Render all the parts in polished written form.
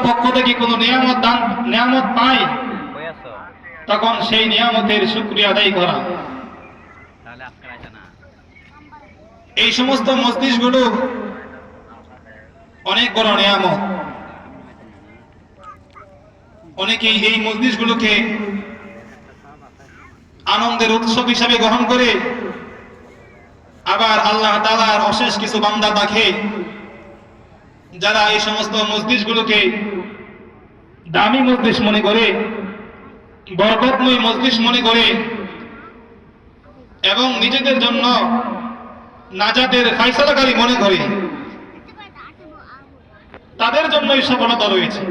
পক্ষ থেকে কোনো নিয়ামত পাই, তখন সেই নিয়ামতের শুকরিয়া আদায় করা। এই সমস্ত মজলিসগুলো অনেক বড় নিয়ামত। অনেকেই এই মজলিসগুলোকে আনন্দের উৎসব হিসাবে গ্রহণ করে, আবার আল্লাহ তাআলার অশেষ কিছু বান্দা থাকে যারা এই সমস্ত মজলিসগুলোকে দামি মজলিস মনে করে, বরকতময় মজলিস মনে করে এবং নিজেদের জন্য নাজাতের ফায়সালাকারী মনে করে। তাদের জন্যই সফলতা রয়েছে।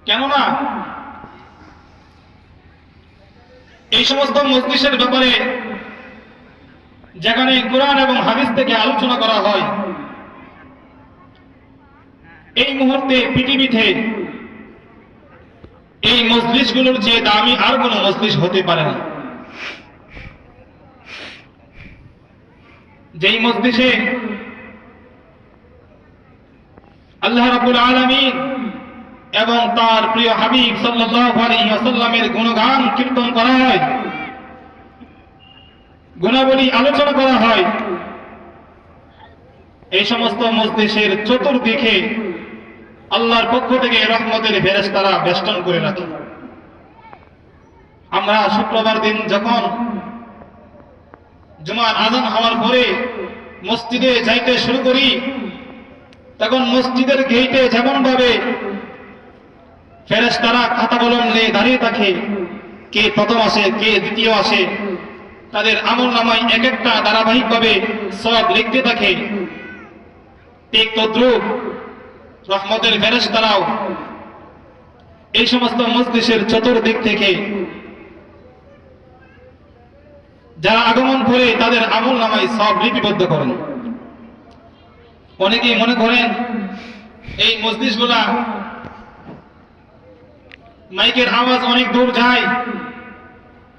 কেননা এই সমস্ত মজলিসের ব্যাপারে যেখানে কোরআন এবং হাদিস থেকে আলোচনা করা হয়, এই মুহূর্তে পৃথিবীতে এই মজলিসগুলোর চেয়ে দামি আর কোনো মজলিস হতে পারে না। যেই মজলিসে আল্লাহ রাব্বুল আলামিন এবং তার প্রিয় হাবিব সাল্লাল্লাহু আলাইহি ওয়াসাল্লামের গুণগান কীর্তন করা হয়, গুণাবলী আলোচনা করা হয়, এই সমস্ত মজলিসের চতুর্দিকে আল্লাহর পক্ষ থেকে রহমতের ফেরেশতারা বেষ্টন করে রাখে। আমরা শুক্রবার দিন যখন জুমার আযান হওয়ার পরে মসজিদে যাইতে শুরু করি, তখন মসজিদের গেটে যেমন ভাবে ফেরেশতারা খাতা কলম নিয়ে দাঁড়িয়ে থাকে, কে প্রথম আসে কে দ্বিতীয় আসে, তাদের আমলনামায় এক একটা ধারাবাহিকভাবে সওয়াব লিখতে থাকে, ঠিক তদ্রূপ রহমতের ফেরেশতারাও এই সমস্ত মজলিসের চতুর্দিক থেকে যারা আগমন করে তাদের আমলনামায় সওয়াব লিপিবদ্ধ করেন। অনেকেই মনে করেন এই মজলিসগুলা মাইকের আওয়াজ অনেক দূর যায়,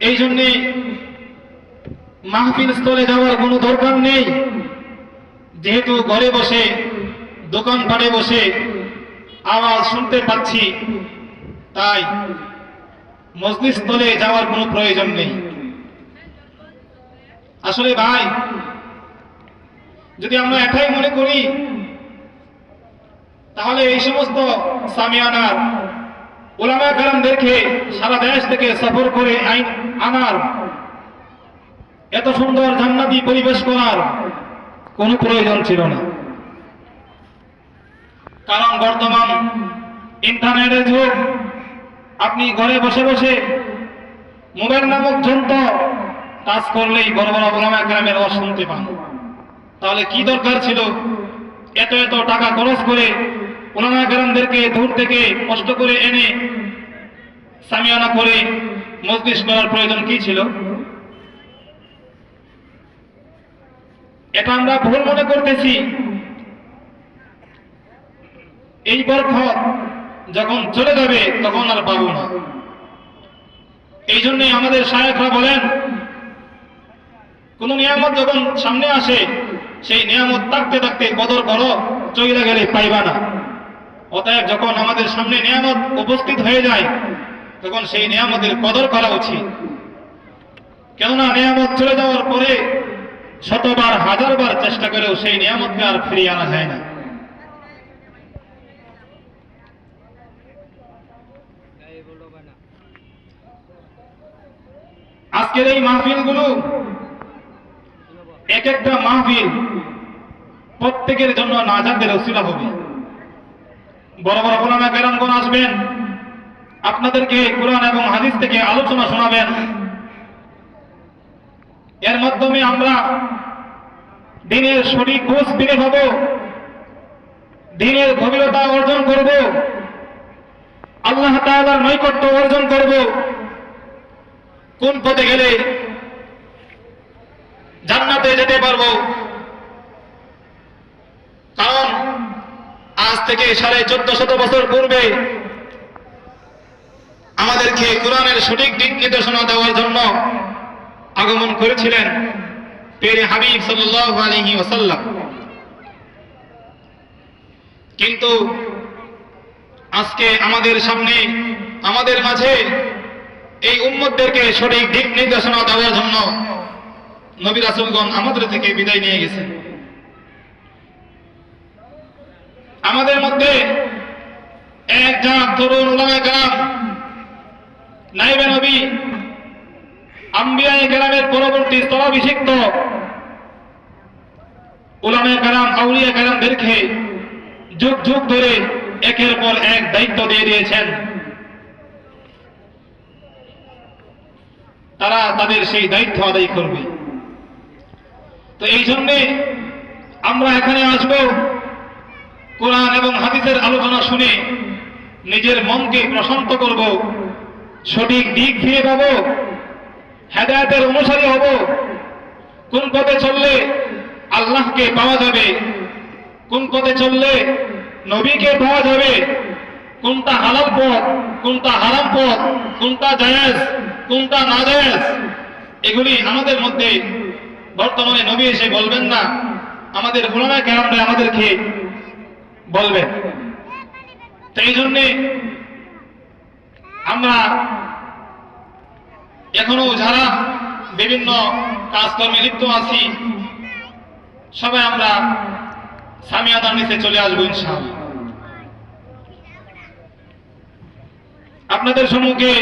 এই জন্যে মাহফিল স্থলে যাওয়ার কোনো দরকার নেই, যেহেতু ঘরে বসে দোকানপাটে বসে আওয়াজ শুনতে পাচ্ছি, তাই মজলিস স্থলে যাওয়ার কোনো প্রয়োজন নেই। আসলে ভাই, যদি আমরা এটাই মনে করি, তাহলে এই সমস্ত সামিয়ানার উলামা কেরামদেরকে সারা দেশ থেকে সফর করে আনার, এত সুন্দর জান্নাতি পরিবেশ করার কোনো প্রয়োজন ছিল না। কারণ বর্তমান ইন্টারনেটের যুগ, আপনি ঘরে বসে বসে মোবাইল নামক যন্ত্র টাচ করলেই বড় বড় উলামা কেরামের ওয়াজ শুনতে পান। তাহলে কি দরকার ছিল এত এত টাকা খরচ করে উলামা কেরামদেরকে দূর থেকে কষ্ট করে এনে সামিয়ানা করে মজলিস করার প্রয়োজন কি ছিল? এটা আমরা ভুল মনে করতেছি। এই বরকত যখন চলে যাবে তখন আর পাবো না। এই জন্যই আমাদের শায়েখরা বলেন, কোন নিয়ামত যখন সামনে আসে, সেই নিয়ামত থাকতে থাকতে কদর করো, চলে গেলে পাইবা না। অতএব যখন আমাদের সামনে নিয়ামত উপস্থিত হয়ে যায়, তখন সেই নিয়ামতের কদর করা উচিত। কেননা নিয়ামত চলে যাওয়ার পরে শতবার হাজারবার চেষ্টা করেও সেই নিয়ামতকে আর ফিরিয়ে আনা যায় না। আজকের এই মাহফিলগুলো এক একটা মাহফিল প্রত্যেকের জন্য নাজাতের ওসিলা হবে। বড় বড় উলামা কেরামগণ আসবেন, আপনাদেরকে কোরআন এবং হাদিস থেকে আলোচনা শোনাবেন। এর মাধ্যমে আমরা দ্বীনের সঠিক বুঝ ফিরে পাবো, দ্বীনের গভীরতা অর্জন করব, আল্লাহ তাআলার নৈকট্য অর্জন করব। কোন পথে গেলে জান্নাতে যেতে পারবো। কারণ আজ থেকে 1450 বছর পূর্বে আমাদেরকে কোরআনের সঠিক দিক নির্দেশনা দেওয়ার জন্য আগমন করেছিলেন প্রিয় হাবিব সাল্লাল্লাহু আলাইহি ওয়াসাল্লাম। কিন্তু আজকে আমাদের সামনে, আমাদের মাঝে এই উম্মতদেরকে সঠিক দিক নির্দেশনা দেওয়ার জন্য নবী রাসূলগণ আমাদের থেকে বিদায় নিয়ে গেছেন। আমাদের মধ্যে এক জাত তরুণ উলামায়ে কেরাম, নায়েবে নবী, আম্বিয়ায়ে কেরামের পরবর্তী স্থলাভিষিক্ত উলামায়ে কেরাম, আউলিয়া কেরামদেরকে যুগ যুগ ধরে একের পর এক দায়িত্ব দিয়ে দিয়েছেন। তারা তাদের সেই দায়িত্ব আদায় করবে। তো এই জন্যে আমরা এখানে আসব, কোরআন এবং হাদিসের আলোচনা শুনে নিজের মনকে প্রশান্ত করব, সঠিক দিক ফিরে পাব, হেদায়েতের অনুসারী হব। কোন পথে চললে আল্লাহকে পাওয়া যাবে, কোন পথে চললে নবীকে পাওয়া যাবে, কোনটা হালাল পথ, কোনটা হারাম পথ, কোনটা জায়েজ, কোনটা না জায়েজ, এগুলি আমাদের মধ্যে বর্তমানে নবী এসে বলবেন না, আমাদের উলামায়ে কেরামরা আমাদেরকে বলবেন। তো এই জন্যে আমরা এখনো যারা বিভিন্ন কাজকর্মে লিপ্ত আছি, সবাই আমরা সামিয়াদার নিচে চলে আসবো ইনশাআল্লাহ। আপনাদের সম্মুখে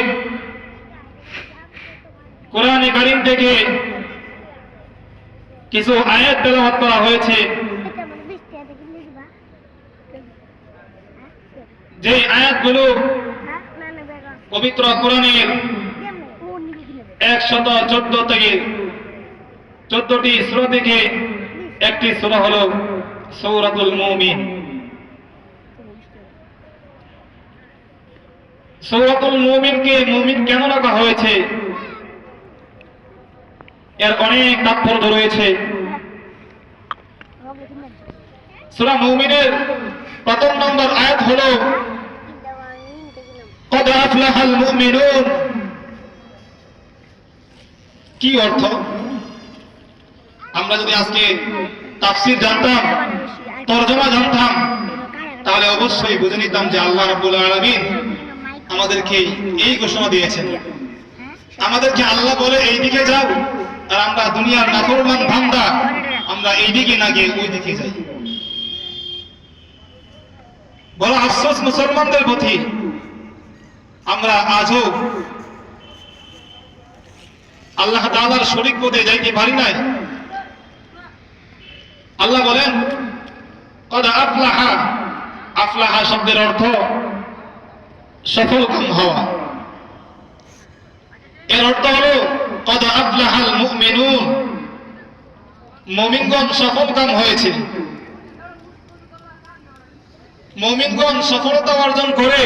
কোরআনে কারীম থেকে কিছু আয়াত তেলাওয়াত করা হয়েছে, যে আয়াতগুলো পবিত্র কোরআনের 114 থেকে 14টি সূরা থেকে একটি সূরা হলো সূরাতুল মুমিন। সূরাতুল মুমিনকে মুমিন কেন রাখা হয়েছে, এর অনেক তাৎপর্য রয়েছে। সূরা মুমিনের প্রথম নম্বর আয়াত হলো কদ আফলাহাল মুমিনুন। কি অর্থ? আমরা যদি আজকে তাফসীর জানতাম, তরজমা জানতাম, তাহলে অবশ্যই বুঝে নিতাম যে আল্লাহ রাব্বুল আলামিন আমাদেরকে এই ঘোষণা দিয়েছেন। আমাদেরকে আল্লাহ বলে এই দিকে যাও, আর আমরা দুনিয়ার নাফরমান বান্দা, আমরা এই দিকে না গিয়ে ওই দিকে যাই। বড় আফসোস মুসলমানদের প্রতি, আমরা আজও আল্লাহ তাআলার শরীক পদে যাইতে পারি নাই। আল্লাহ বলেন কদ আফলাহা, আফলাহা শব্দের অর্থ সফলকাম হওয়া। এর অর্থ হলো কদ আফলাহাল মুমিনুন, মুমিনগণ সফলকাম হয়েছে। মুমিনগণ সফলতা অর্জন করে,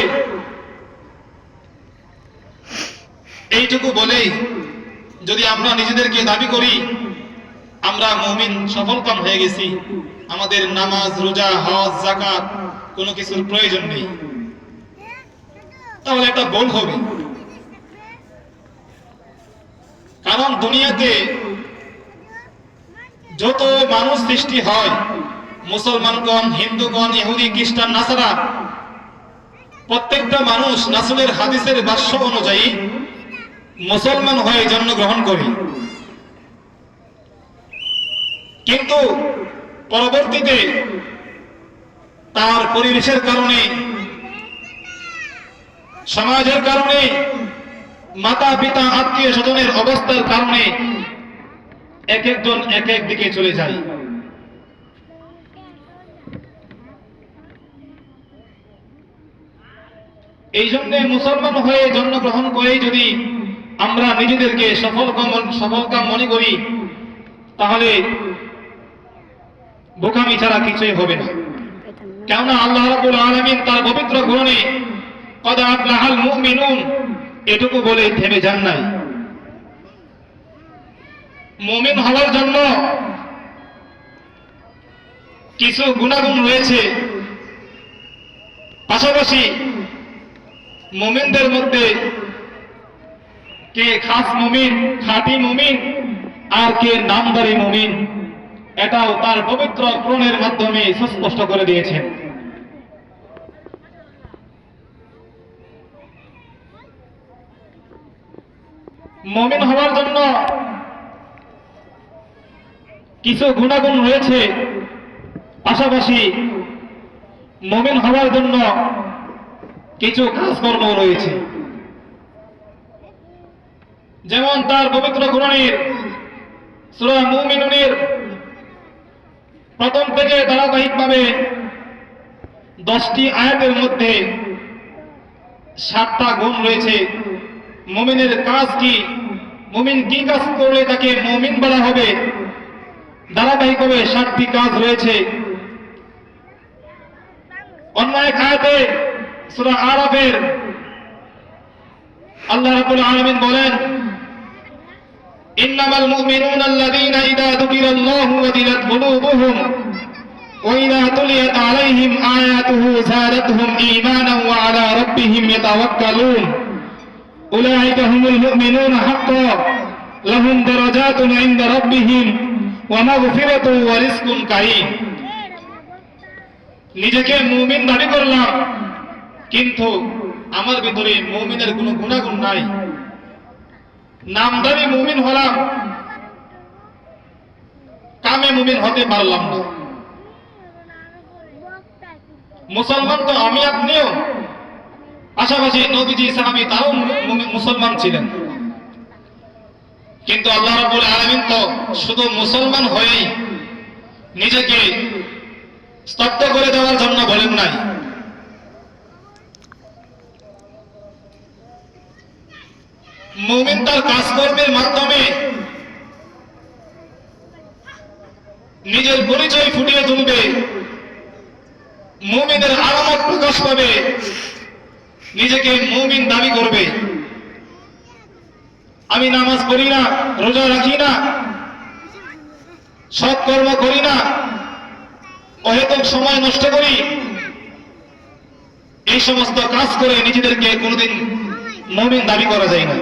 এইটুকু বলেই যদি আমরা নিজেদেরকে দাবি করি আমরা মুমিন সফলকাম হয়ে গেছি, আমাদের নামাজ, রোজা, হজ, যাকাত কোনো কিছুর প্রয়োজন নেই, তাহলে একটা ভুল হবে। কারণ দুনিয়াতে যত মানুষ সৃষ্টি হয়, মুসলমানগণ, হিন্দুগণ, ইহুদি, খ্রিস্টান, নাসারা, প্রত্যেকটা মানুষ রাসূলের হাদিসের ভাষ্য অনুযায়ী মুসলমান হয়ে জন্মগ্রহণ করে। কিন্তু পরবর্তীতে তার পরিবেশের কারণে, সমাজের কারণে, মাতা পিতা আত্মীয় স্বজনের অবস্থার কারণে এক একজন এক এক দিকে চলে যায়। এই জন্য মুসলমান হয়ে জন্মগ্রহণ করে যদি আমরা নিজেদেরকে সফলকাম মনে করি, তাহলে বোকামি ছাড়া কিছুই হবে না। কেননা আল্লাহ রাব্বুল আলামিন তার পবিত্র কোরআনে কদ আফলাহাল মুমিনুন এটুকু বলে থেমে যান নাই। মুমিন হওয়ার জন্য কিছু গুণাগুণ রয়েছে, পাশাপাশি মুমিনদের মধ্যে কে খাস মুমিন, খাঁটি মুমিন, আর কে নামদারি মুমিন, এটাও তার পবিত্র কোরআনের মাধ্যমে সুস্পষ্ট করে দিয়েছেন। মুমিন হওয়ার জন্য কিছু গুণাগুণ রয়েছে, পাশাপাশি মুমিন হওয়ার জন্য কিছু কাজকর্ম রয়েছে। যেমন তার পবিত্র কোরআনের সূরা মুমিনুনের প্রথম থেকে ধারাবাহিকভাবে 10টি আয়াতের মধ্যে 7টা গুণ রয়েছে। মুমিনের কাজ কি, মুমিন কি কাজ করলে তাকে মুমিন বলা হবে, ধারাবাহিকভাবে 7টি কাজ রয়েছে। অন্য এক আয়াতে সূরা আরাফের আল্লাহ রাব্বুল আলামিন বলেন, ইন্নামাল মুমিনুনা আল্লাযীনা ইযা যুকিরাল্লাহু ওয়াজিলাত কুলুবুহুম ওয়া ইযা তুলিয়াত আলাইহিম আয়াতুহু যাদাতহুম ঈমানান ওয়া আলা রাব্বিহিম ইয়াতাওয়াক্কালুন উলাইকা হুমুল মুমিনুনা হাক্কান লাহুম দারাজাতুন ইনদা রাব্বিহিম ওয়া মাগফিরাতুন ওয়া রিজকুন কারীম। নিজেকে মুমিন দাবি করলাম, কিন্তু আমার ভিতরে মুমিনের কোনো গুণাগুণ নাই। নামদারি মুমিন হলাম, কামে মুমিন হতে পারলাম না। মুসলমান তো আমি আপনিও, পাশাপাশি নবীজি সাহাবী তারাও মুসলমান ছিলেন, কিন্তু আল্লাহ রাব্বুল আলামিন তো শুধু মুসলমান হয়েই নিজেকে স্তব্ধ করে দেওয়ার জন্য বলেন নাই। মুমিন তার কাজকর্মের মাধ্যমে নিজের পরিচয় ফুটিয়ে তুলবে, মুমিনের আলামত প্রকাশ পাবে, নিজেকে মুমিন দাবি করবে। আমি নামাজ পড়ি না, রোজা রাখি না, সৎকর্ম করি না, অহেতুক সময় নষ্ট করি, এই সমস্ত কাজ করে নিজেদেরকে কোনোদিন মুমিন দাবি করা যায় না।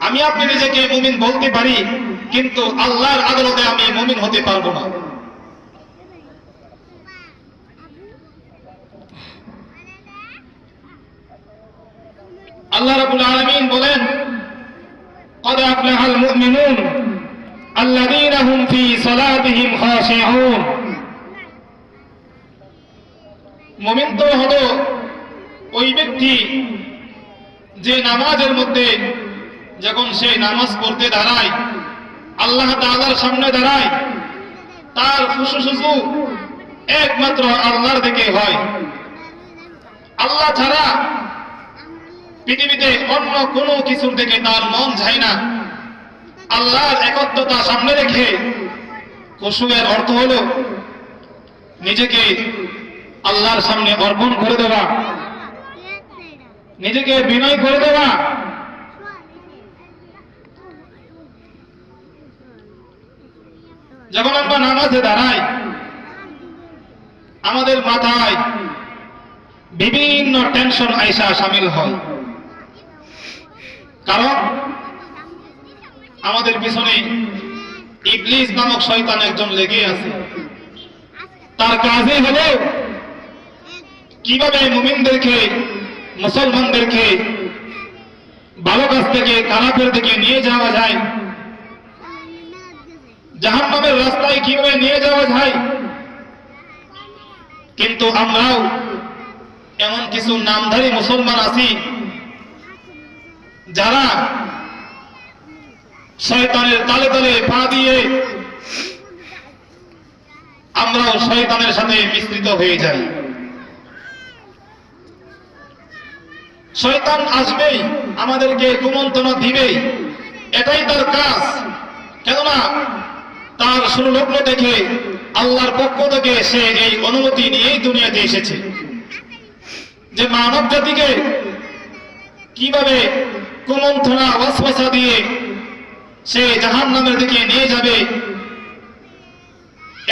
আমি আপনি নিজেকে মুমিন বলতে পারি, কিন্তু আল্লাহর আদালতে আমি মুমিন হতে পারবো না। আল্লাহ রাব্বুল আলামিন বলেন, قد أفلح المؤمنون الذين هم في صلاتهم خاشعون। মুমিন তো হলো ওই ব্যক্তি যে নামাজের মধ্যে যখন সে নামাজ পড়তে দাঁড়ায়, আল্লাহ তাআলার সামনে দাঁড়ায়, তার ফুসফুসু একমাত্র আল্লাহর দিকে হয়। আল্লাহ ছাড়া পৃথিবীতে অন্য কোনো কিছুর দিকে তার মন যায় না। আল্লাহর একত্বতা সামনে রেখে খুশুয়ের অর্থ হলো নিজেকে আল্লাহর সামনে অর্পণ করে দেওয়া, নিজেকে বিনয় করে দেওয়া। যখন আমরা নামাজে দাঁড়াই, আমাদের মাথায় বিভিন্ন টেনশন আইসা শামিল হয়, কারণ আমাদের পিছনে ইবলিস নামক শয়তান একজন লেগে আছে। তার কাজই হলো কিভাবে মুমিনদেরকে, মুসলমানদেরকে ভালো কাজ থেকে খারাপের দিকে নিয়ে যাওয়া যায়, জাহান্নামের রাস্তায় কিভাবে নিয়ে যাওয়া যায়। কিন্তু আমরাও এমন কিছু নামধারী মুসলমান আছি যারা শয়তানের তালে তালে পা দিয়ে আমরাও শয়তানের সাথে মিশ্রিত হয়ে যাই। শয়তান আসবেই, আমাদেরকে কুমন্ত্রণা দিবেই, এটাই তার কাজ। কেননা তার শুরু লগ্ন থেকে আল্লাহর পক্ষ থেকে সে এই অনুমতি নিয়েই দুনিয়াতে এসেছে যে মানব জাতিকে কিভাবে কুমন্ত্রণা ওয়াসওয়াসা দিয়ে সে জাহান্নামের দিকে নিয়ে যাবে,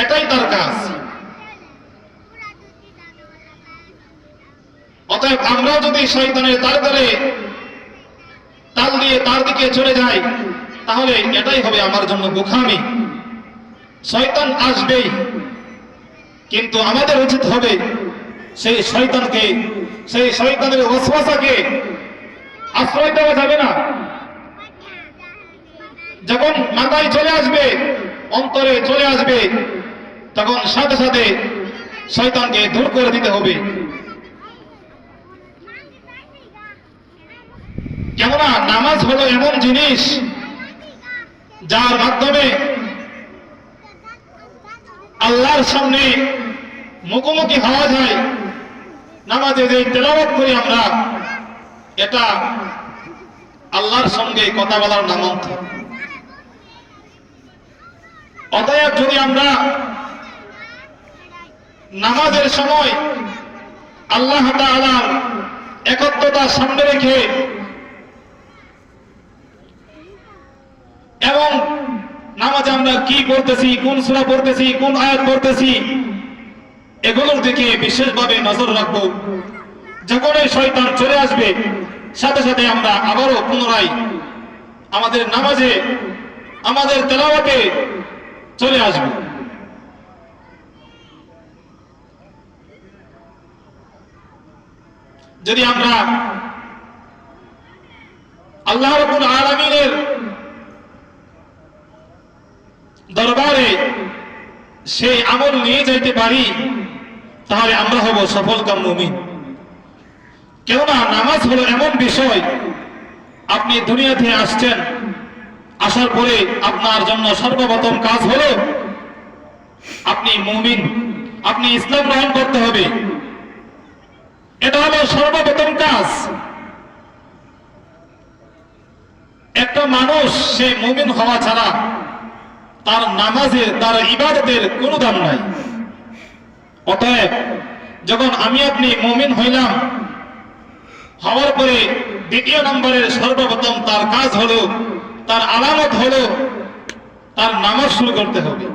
এটাই তার কাজ। অতএব আমরাও যদি শয়তানের তালে তালে তাল দিয়ে তার দিকে চলে যাই, তাহলে এটাই হবে আমার জন্য বোকামি। শয়তান আসবেই, কিন্তু আমাদের উচিত হবে সেই শয়তানকে, সেই শয়তানের ওয়াসওয়াসাকে আশ্রয় দেওয়া যাবে না। যখন মাথায় চলে আসবে, অন্তরে চলে আসবে, তখন সাথে সাথে শয়তানকে দূর করে দিতে হবে। কেননা নামাজ হলো এমন জিনিস যার মাধ্যমে আল্লাহর সামনে মুখোমুখি হওয়া যায়। নামাজে যে তেলাওয়াত করি আমরা, এটা আল্লাহর সঙ্গে কথা বলার নামান্তর। অতএব যদি আমরা নামাজের সময় আল্লাহ তাআলার একত্বতা সামনে রেখে এবং নামাজে আমরা কি পড়তেছি, কোন সূরা পড়তেছি, কোন আয়াত পড়তেছি, এগুলোর দিকে বিশেষভাবে নজর রাখবো। যখন এই শয়তান চলে আসবে, সাথে সাথে আমরা আবারও পুনরায় আমাদের নামাজে, আমাদের তেলাওয়াতে চলে আসব। যদি আমরা আল্লাহ রাব্বুল আলামিনের দরবারে সেই আমল নিয়ে যাইতে পারি, তাহলে আমরা হব সফলকাম মুমিন। কেননা নামাজ হলো এমন বিষয়, আপনি দুনিয়াতে আসছেন, আসার পরে আপনার জন্য সর্বপ্রথম কাজ হলো আপনি মুমিন, আপনি ইসলাম গ্রহণ করতে হবে। এটা হলো সর্বপ্রথম কাজ। একটা মানুষ সে মুমিন হওয়া ছাড়া তার নামাজের, তার ইবাদতের কোনো দাম নাই। অতএব যখন আমি আপনি মুমিন হইলাম, হওয়ার পরে দ্বিতীয় নম্বরের সর্বপ্রথম তার কাজ হলো, তার আলামত হলো তার নামাজ শুরু করতে হবে।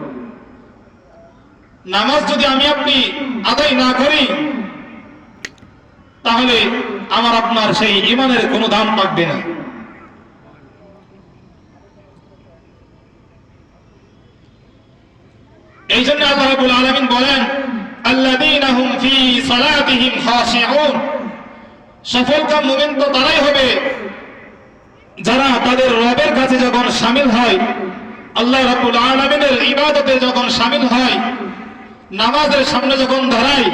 নামাজ যদি আমি আপনি আদায় না করি, তাহলে আমার আপনার সেই ঈমানের কোনো দাম থাকবে না। এই জন্য আল্লাহ রাব্বুল আলামিন বলেন, আল্লাযীনা হুম ফী সালাতিহিম খাশিউন, সফলকাম মুমিন তো তারাই হবে যারা তাদের রবের কাছে যখন শামিল হয়, আল্লাহ রাব্বুল আলামিনের ইবাদতে যখন শামিল হয়, নামাজের সামনে যখন দাঁড়ায়,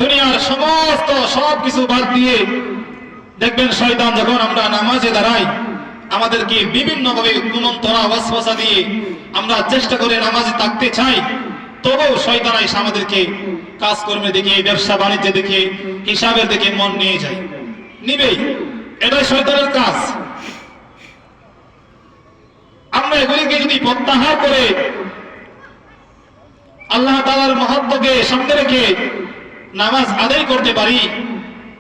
দুনিয়ার সমস্ত সবকিছু বাদ দিয়ে দেখবেন শয়তান যখন আমরা নামাজে দাঁড়াই, আমাদেরকে বিভিন্নভাবে কুমন্ত্রণা ওয়াসওয়াসা দিয়ে আমরা চেষ্টা করে নামাজে থাকতে চাই, তবুও শয়তান এসে আমাদেরকে কাজকর্মের দিকে, ব্যবসা বাণিজ্যের দিকে, হিসাবের দিকে মন নিয়ে যায়, নিবেই। এটাই শয়তানের কাজ। আমরা এগুলিকে যদি প্রত্যাহার করে আল্লাহ তাআলার মহত্বকে সামনে রেখে নামাজ আদায় করতে পারি,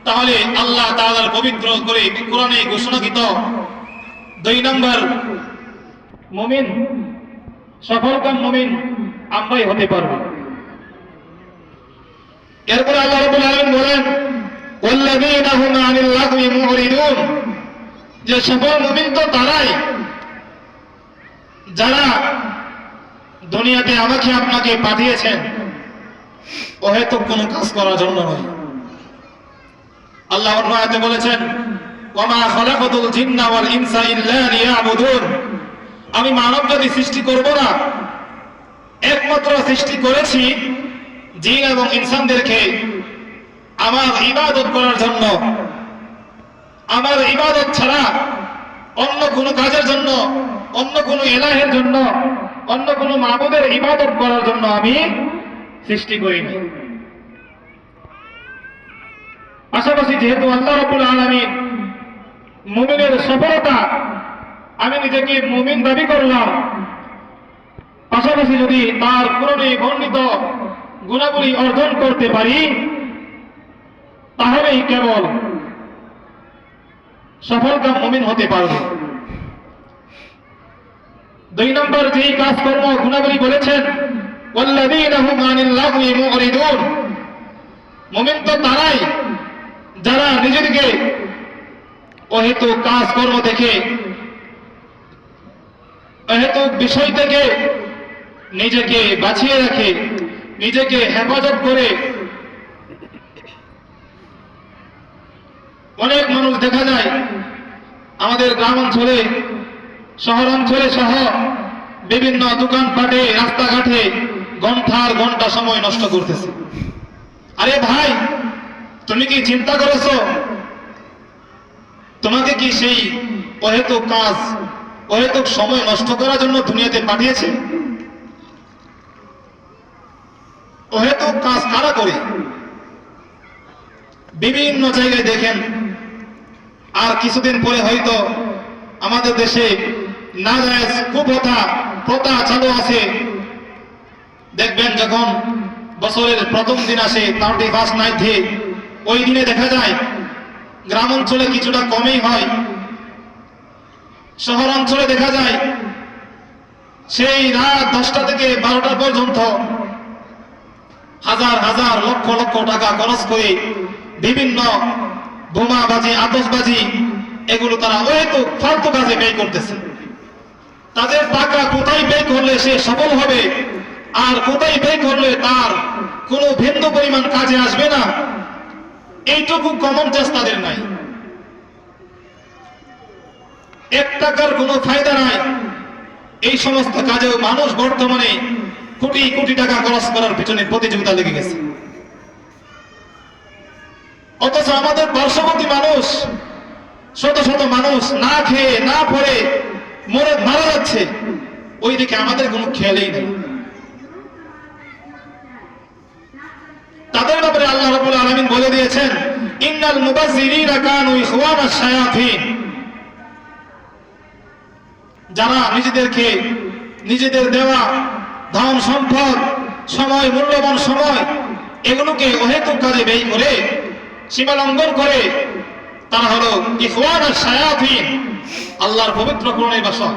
তাহলে আল্লাহ তাআলার পবিত্র করে কোরআনে ঘোষণাকৃত 2 নম্বর মুমিন, সফলকাম মুমিন আমরাই হতে পারব। এরপরে আল্লাহ রাব্বুল আলামিন বলেন, ওয়াল্লাযীনা হুম আনিল লাগwi মুরিদুন, যে সফল মুমিন তো তারাই যারা দুনিয়াতে আমাকে আপনাকে পাঠিয়েছেন অহেতুক কোনো কাজ করার জন্য নয়। আল্লাহ অন্য আয়াতে বলেছেন, ওয়ামা খালাকাতুল জিন্না ওয়াল ইনসা ইল্লা লিয়াবুদুন, আমি মানব জাতি সৃষ্টি করব না, একমাত্র সৃষ্টি করেছি জিন এবং ইনসানদেরকে আমার ইবাদত করার জন্য। আমার ইবাদত ছাড়া অন্য কোনো কাজের জন্য, অন্য কোনো ইলাহের জন্য, অন্য কোনো মাবুদের ইবাদত করার জন্য আমি সৃষ্টি করিনি। পাশাপাশি যেহেতু আল্লাহ রাব্বুল আলামিন মুমিনের সফলতা, আমি নিজেকে মুমিন দাবি করলাম, পাশাপাশি যদি তার কোরআনে বর্ণিত গুণাবলী অর্জন করতে পারি, তাহলেই কেবল সফলকাম মুমিন হতে পারবে। 2 নম্বর যেই কাজকর্ম গুণাবলী বলেছেন, ওয়াল্লাযীনা হুম আনিল লাগwi মুরিদুন, মুমিন তো তারাই যারা নিজেদেরকে অহেতুক কাজকর্ম থেকে, অহেতুক বিষয় থেকে নিজেকে বাঁচিয়ে রাখে, নিজেকে হেফাজত করে। অনেক মানুষ দেখা যায় আমাদের গ্রাম অঞ্চলে, শহর অঞ্চলে সহ বিভিন্ন দোকানপাটে, রাস্তাঘাটে ঘন্টার ঘন্টা সময় নষ্ট করতেছে। আরে ভাই, তুমি কি চিন্তা করেছো তোমাকে কি সেই অহেতুক কাজ, অহেতুক সময় নষ্ট করার জন্য দুনিয়াতে পাঠিয়েছে? অহেতুক কাজ কারা করে? বিভিন্ন জায়গায় দেখেন। আর কিছুদিন পরে হয়তো আমাদের দেশে নাজায়েজ প্রথা চালু আছে। দেখবেন যখন বছরের প্রথম দিন আসে, 31st নাইটে, ওই দিনে দেখা যায় গ্রাম অঞ্চলে কিছুটা কমই হয়, শহর অঞ্চলে দেখা যায় সেই রাত 10টা থেকে 12টা পর্যন্ত হাজার হাজার লক্ষ লক্ষ টাকা খরচ করে বিভিন্ন বোমাবাজি, আতশবাজি, এগুলো তারা অহেতুক ফালতু কাজে ব্যয় করতেছে। তাদের টাকা কোথায় ব্যয় করলে সে সফল হবে আর কোথায় ব্যয় করলে তার কোনো ভিন্ন পরিমাণ কাজে আসবে না, এইটুকু কমন সেন্স তাদের নাই। 1 টাকার কোনো ফায়দা নাই। এই সমস্ত কাজেও মানুষ বর্তমানে কোটি কোটি টাকা খরচ করার পিছনে প্রতিযোগিতা লেগে গেছে। অথচ আমাদের পার্শ্ববর্তী মানুষ, শত শত মানুষ না খেয়ে না পড়ে মারা যাচ্ছে, ওই দিকে আমাদের কোনো খেয়ালই নেই। তাদের ব্যাপারে আল্লাহ রাব্বুল আলামিন বলে দিয়েছেন, ইন্নাল মুবাযযিরিনা কানু ইখওয়ানাশ শায়াতিন। যারা নিজেদের দেওয়া ধন সম্পদ, সময়, মূল্যবান সময়, এগুলোকে অহেতুক কাজে ব্যয় করে, সীমা লঙ্ঘন করে, তারা হলো ইখওয়ানাশ শায়াতিন, আল্লাহর পবিত্র কোরআনের ভাষা,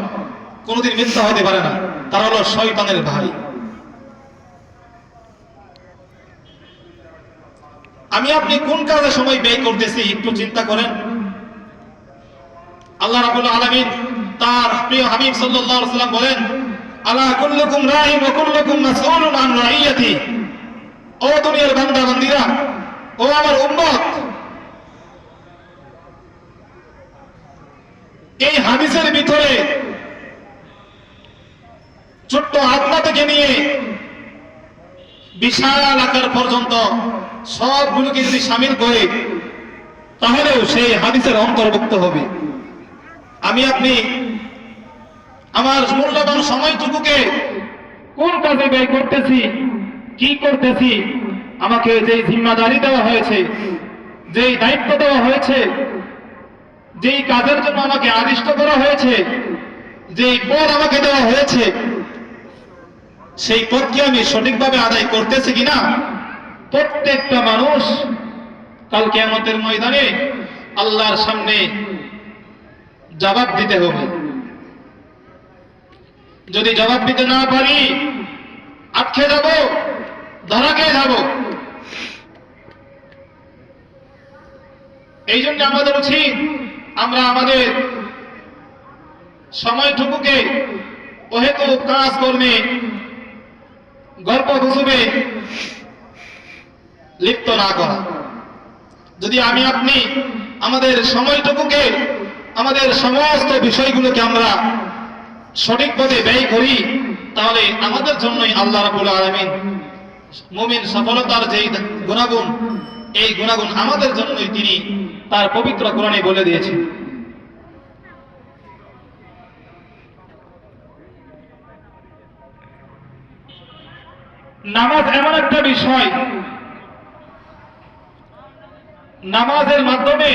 কোনোদিন মিথ্যা হতে পারে না। তারা হলো শয়তানের ভাই। আমি আপনি কোন কাজে সময় ব্যয় করতেছি একটু চিন্তা করেন। আল্লাহ রাব্বুল আলামিন তার প্রিয় হাবিব সাল্লাল্লাহু আলাইহি ওয়াসাল্লাম বলেন, আলা কুল্লুকুম রাঈন ওয়া কুল্লুকুম মাসউলুন আন রাইয়াতি। ও দুনিয়ার বান্দা বান্দীরা, ও আমার উম্মত, এই হাদিসের ভিতরে ছোট্ট আত্মা থেকে নিয়ে বিশাল আকার পর্যন্ত সবগুলোকে যদি শামিল করে, তাহলেও সেই হাদিসের অন্তর্ভুক্ত হবে। আমি আপনি আমার মূল্যবান সময়টুকুকে কোন কাজে ব্যয় করতেছি, কি করতেছি, আমাকে যেই জিম্মাদারি দেওয়া হয়েছে, যেই দায়িত্ব দেওয়া হয়েছে, যেই কাজের জন্য আমাকে আদিষ্ট করা হয়েছে, যেই পদ আমাকে দেওয়া হয়েছে, সেই পদকে আমি সঠিকভাবে আদায় করতেছি কিনা, প্রত্যেকটা মানুষ কাল কিয়ামতের ময়দানে আল্লাহর সামনে জবাব দিতে হবে। যদি জবাব দিতে না পারি, আটকে যাব, ধরা খেয়ে যাব। এই জন্য আমাদের উচিত আমরা আমাদের সময়টুকুকে অহেতুক কাজ কর্মে, গল্প গুজবে লিপ্ত না করা। যদি আমি আপনি আমাদের সময়টুকুকে, আমাদের সমস্ত বিষয়গুলোকে আমরা সঠিকভাবে ব্যয় করি, তাহলে আমাদের জন্যই আল্লাহ রাব্বুল আলামিন মুমিন সফলতার যেই গুণাগুণ, এই গুণাগুণ আমাদের জন্যই তিনি তার পবিত্র কোরআনে বলে দিয়েছেন। নামাজ এমন একটা বিষয়, নামাজের মাধ্যমে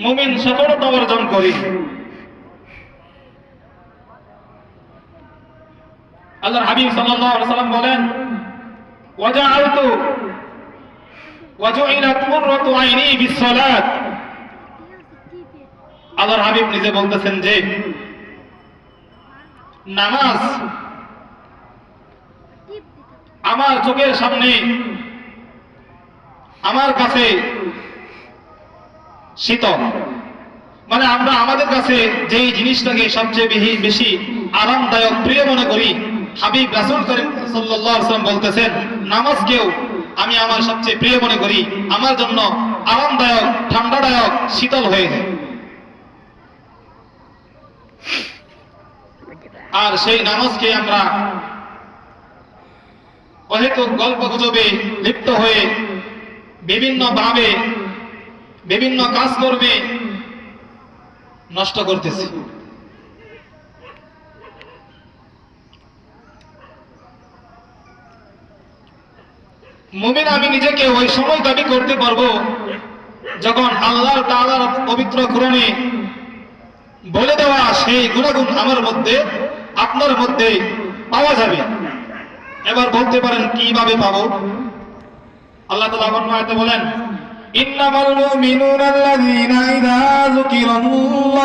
মুমিন সফলতা অর্জন করে। আল্লাহর হাবিব সাল্লাল্লাহু আলাইহি ওয়াসাল্লাম বলেন, ওয়াজআলতু ওয়াজুইলাত কুররাতু আইনি বিসসালাত। আল্লাহর হাবিব নিজে বলতেছেন যে নামাজ আমার চোখের সামনে, আমার কাছে শীতল। মানে আমরা আমাদের কাছে যেই জিনিসটাকে সবচেয়ে বেশি আরামদায়ক, প্রিয় মনে করি, হাবিব রাসূল করিম সাল্লাল্লাহু আলাইহি ওয়াসাল্লাম বলতেছেন, নামাজকেও আমি আমার সবচেয়ে প্রিয় মনে করি, আমার জন্য আরামদায়ক, ঠান্ডাদায়ক, শীতল হয়ে যায়। আর সেই নামাজকে আমরা অহেতুক গল্প গুজবে লিপ্ত হয়ে বিভিন্নভাবে বিভিন্ন কাজ করবে নষ্ট করতেছি। মুমিন আমি নিজেকে ওই সময় দাবি করতে পারবো যখন আল্লাহ তাআলার পবিত্র কোরআনে বলে দেওয়া সেই গুণাগুণ আমার মধ্যে আপনার মধ্যে পাওয়া যাবে। এবার বলতে পারেন কিভাবে পাবো? আল্লাহ তাআলা অন্য আয়াতে বলেন, ইন্নামাল মুমিনুনা আল্লাযীনা ইযা যুকিরাল্লাহ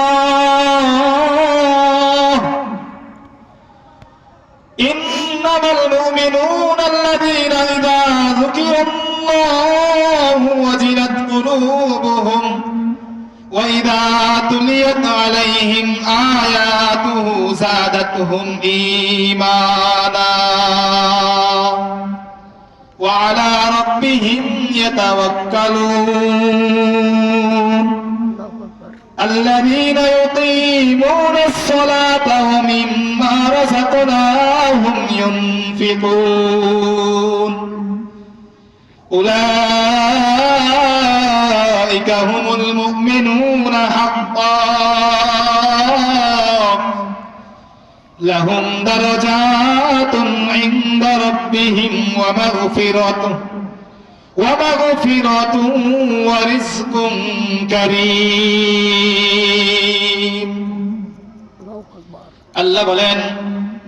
ইন্নামাল মুমিনুনা আল্লাযীনা ইযা যুকিরাল্লাহু ওয়াজিলাত কুলুবুহুম ওয়া ইযা তুলিয়াত আলাইহিম আয়াতুহু যাদাতহুম ঈমানা وعلى ربهم يتوكلون الذين يقيمون الصلاة ومما رزقناهم ينفقون أولئك هم المؤمنون حقا لهم درجات عند ربهم ومغفرة ورزق كريم। আল্লাহ বলেন,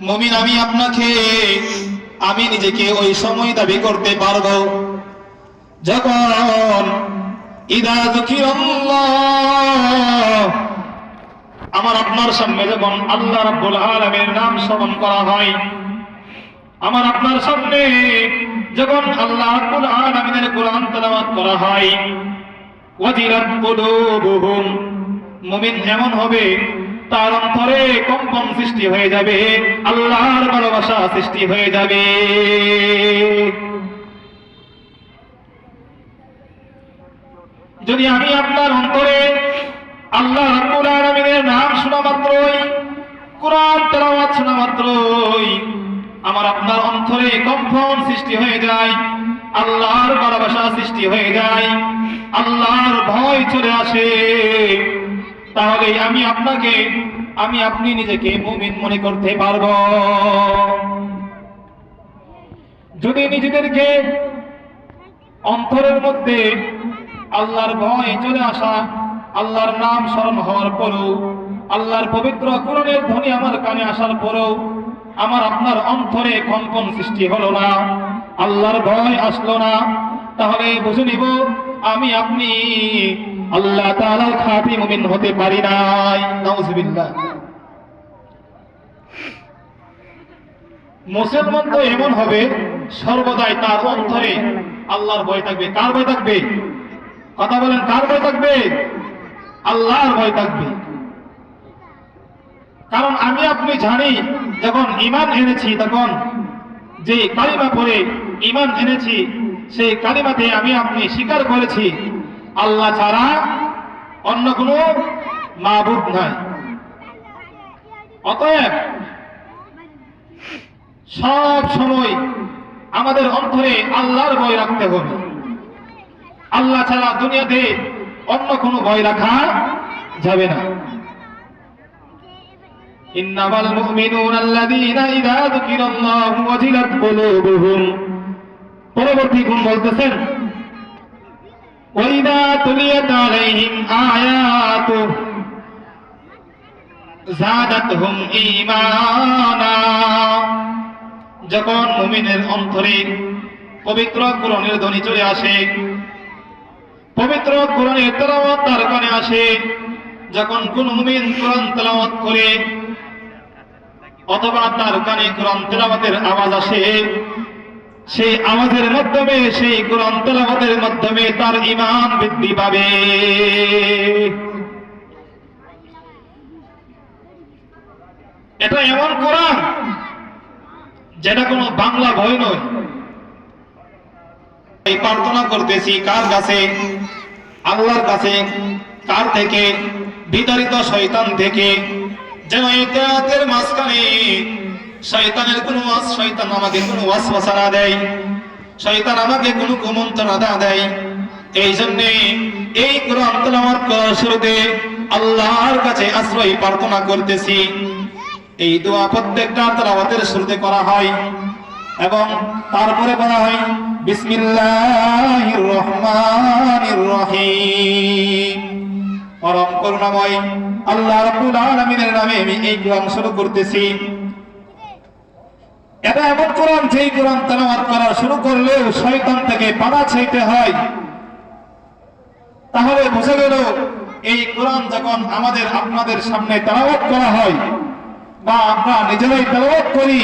মুমিন আমি আপনাকে আমি নিজেকে ওই সময় দাবি করতে পারবো যখন ইযা যুকিরাল্লাহ আমার আপনার সামনে যখন আল্লাহ রাব্বুল আলামিনের নাম স্মরণ করা হয়, আমার আপনার সামনে যখন আল্লাহ রাব্বুল আলামিনের কোরআন তেলাওয়াত করা হয়, ওয়াজিলাত কুলুবুহুম মুমিন এমন হবে তার অন্তরে কম্পন সৃষ্টি হয়ে যাবে, আল্লাহর ভালোবাসা সৃষ্টি হয়ে যাবে। যদি আমি আপনার অন্তরে আল্লাহ রাব্বুল আলামিনের নাম শোনা মাত্রই, কোরআন তেলাওয়াত শোনা মাত্রই আমার আপনার অন্তরে কম্পন সৃষ্টি হয়ে যায়, আল্লাহর ভালোবাসা সৃষ্টি হয়ে যায়, আল্লাহর ভয় চলে আসে, তাহলে আমি আপনি নিজেকে মুমিন মনে করতে পারব। যদি নিজেদেরকে অন্তরের মধ্যে আল্লাহর ভয় চলে আসা, আল্লাহর নাম স্মরণ হওয়ার পরও, আল্লাহর পবিত্র কোরআনের ধ্বনি আমার কানে আসার পরও আমার আপনার অন্তরে কম্পন সৃষ্টি হলো না, আল্লাহর ভয় আসলো না, তাহলে বুঝে নিব আমি আপনি আল্লাহ তাআলার খাঁটি মুমিন হতে পারি নাই। নাউজুবিল্লাহ। মুসলমান তো এমন হবে সর্বদাই তার অন্তরে আল্লাহর ভয় থাকবে। কার ভয় থাকবে? কথা বলেন, কার ভয় থাকবে? আল্লাহর ভয় থাকবে। কারণ আমি আপনি জানি যখন ঈমান এনেছি তখন যে কালিমা পড়ে ঈমান এনেছি সেই কালিমাতে আমি আপনি স্বীকার করেছি আল্লাহ ছাড়া অন্য কোনো মাবুদ নাই। অতএব সব সময় আমাদের অন্তরে আল্লাহর ভয় রাখতে হবে। আল্লাহ ছাড়া দুনিয়াতে অন্য কোনো ভয় রাখা যাবে না। ইন্নামাল মুমিনুনা আল্লাযীনা ইযা যুকিরাল্লাহু ওয়াজিলাত কুলুবুহুম। পরবর্তী গুণ বলতেছেন, ওয়া ইযা তুলিয়াত আলাইহিম আয়াতুহু যাদাতহুম ঈমানা। যখন মুমিনের অন্তরে পবিত্র কোরআনের ধ্বনি চলে আসে, পবিত্র কোরআনের তেলাওয়াত তার কানে আসে, যখন কোন মুমিন কোরআন তেলাওয়াত করে অথবা তার কানে কোরআন তেলাওয়াতের আওয়াজ আসে, সেই আওয়াজের মাধ্যমে, সেই কোরআন তেলাওয়াতের মাধ্যমে তার ঈমান বৃদ্ধি পাবে। এটা এমন কোরআন যেটা কোনো বাংলা বই নয়। এই প্রার্থনা করতেছি কার কাছে? আল্লাহর কাছে। কার থেকে? বিতাড়িত শয়তান থেকে, যেন এই তেলাওয়াতের মাঝখানে শয়তানের কোনো শয়তান আমাকে কোনো ওয়াসওয়াসা না দেয়, শয়তান আমাকে কোনো কুমন্ত্রণা না দেয়। এই জন্যে এই কোরআন তেলাওয়াত করার শুরুতে আল্লাহর কাছে আশ্রয় প্রার্থনা করতেছি। এই দোয়া প্রত্যেকটা তেলাওয়াতের শুরুতে করা হয় এবং তারপরে বলা হয় বিসমিল্লাহির রহমানির রহিম। পরম করুণাময় আল্লাহ রাব্বুল আলামিনের নামে আমি এই কোরআন শুরু করতেছি। এটা এমন কোরআন যেই কোরআন তেলাওয়াত করা শুরু করলেও শয়তান থেকে পানা চাইতে হয়। তাহলে বুঝে গেল এই কোরআন যখন আমাদের আপনাদের সামনে তেলাওয়াত করা হয় বা আমরা নিজেরাই তেলাওয়াত করি,